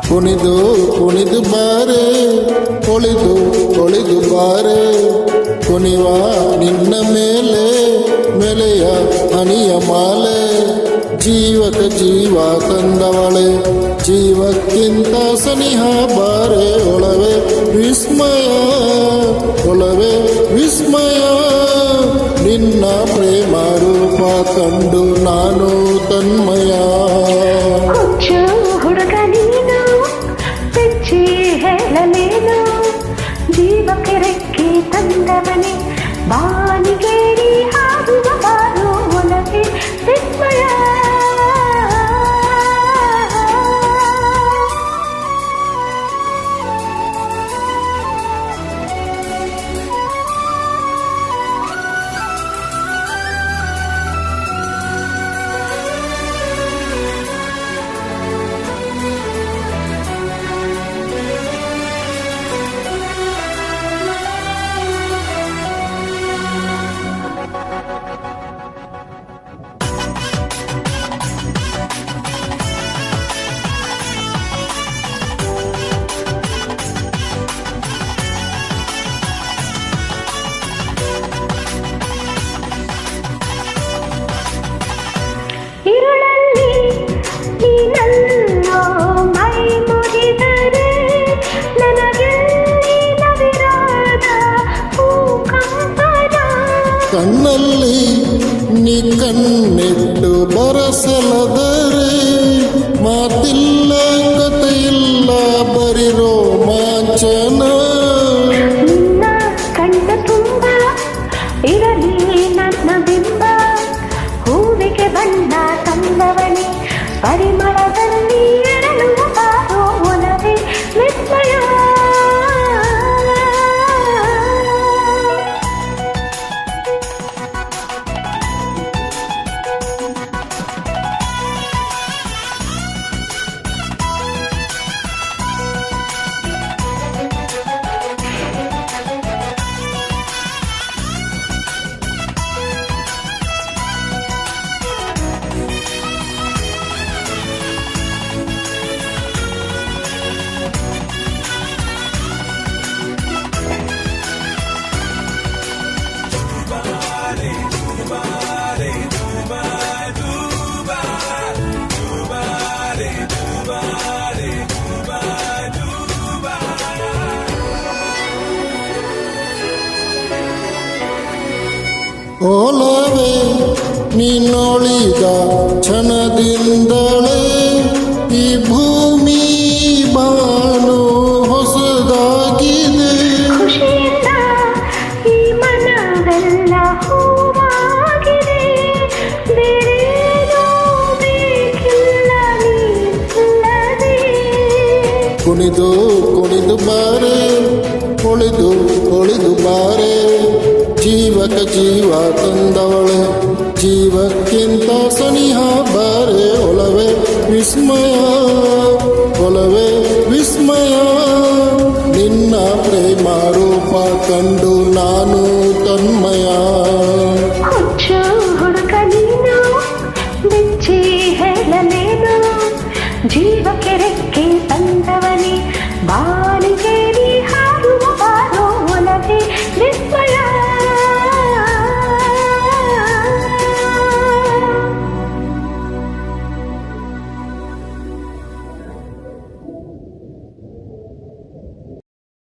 ಕುಣಿದು ಕುಣಿದು ಬಾರೆ ಒಳಿದು ಒಳಿದು ಬಾರೆ ಕುಣಿವ ನಿನ್ನ ಮೇಲೆ ಮೆಲೆಯ ಹನಿಯ ಮಾಲೆ ಜೀವಕ್ಕೆ ಜೀವ ತಂದವಳೆ ಜೀವಕ್ಕಿಂತ ಸನಿಹ ಬಾರೆ ಒಳವೆ ವಿಸ್ಮಯ ಒಳವೆ ವಿಸ್ಮಯ ನಿನ್ನ ಪ್ರೇಮ ರೂಪ ಕಂಡು ನಾನು ತನ್ಮಯ ಹೇಳಲೇನು ಜೀವಕ್ಕೆ ರೆಕ್ಕೆ ತಂದವನೇ ಬಾನಿಗೇರಿ ಹಾಡುವ ಬಾರು ಒಲವೇ ವಿಸ್ಮಯ ಕಣ್ಣಲ್ಲಿ ನೀ ಕಣ್ಣಿಟ್ಟು ಬರಸಲದರೆ ಮಾತಿಲ್ಲ ಕಥೆಯಿಲ್ಲ ಬರಿ ರೋಮಾಂಚನ ನಿನ್ನ ಕಣ್ಣ ತುಂಬ ಇರಲಿ ನನ್ನ ಬಿಂಬ ಹೂವಿಗೆ ಬಣ್ಣ ತಂದವನೇ ಪರಿಮಳದಲ್ಲಿ ಎರಳುವ ಬಾರೋ ಒಲವೇ ವಿಸ್ಮಯ ಓಲವೇ ನೀನೊಳಿದ ಕ್ಷಣದಿಂದಲೇ ಈ ಭೂಮಿ ಬಾನು ಹೊಸದಾಗಿದೆ ಖುಷಿಯಿಂದ ಈ ಮನವೆಲ್ಲ ಹೂವಾಗಿದೆ ಬೇರೇನೂ ಬೇಕಿಲ್ಲ ನೀಲ್ಲದೆ ಕುಣಿದು ಕುಣಿದು ಬಾರೆ ಒಳಿದು ಒಳಿದು ಬಾರೆ ಜೀವಕ್ಕೆ ಜೀವ ತಂದವಳೆ ಜೀವಕ್ಕಿಂತ ಸನಿಹ ಬಾರೆ ಒಲವೇ ವಿಸ್ಮಯ ಒಲವೇ ವಿಸ್ಮಯ ನಿನ್ನ ಪ್ರೇಮ ರೂಪ ಕಂಡು ನಾನು ತನ್ಮಯ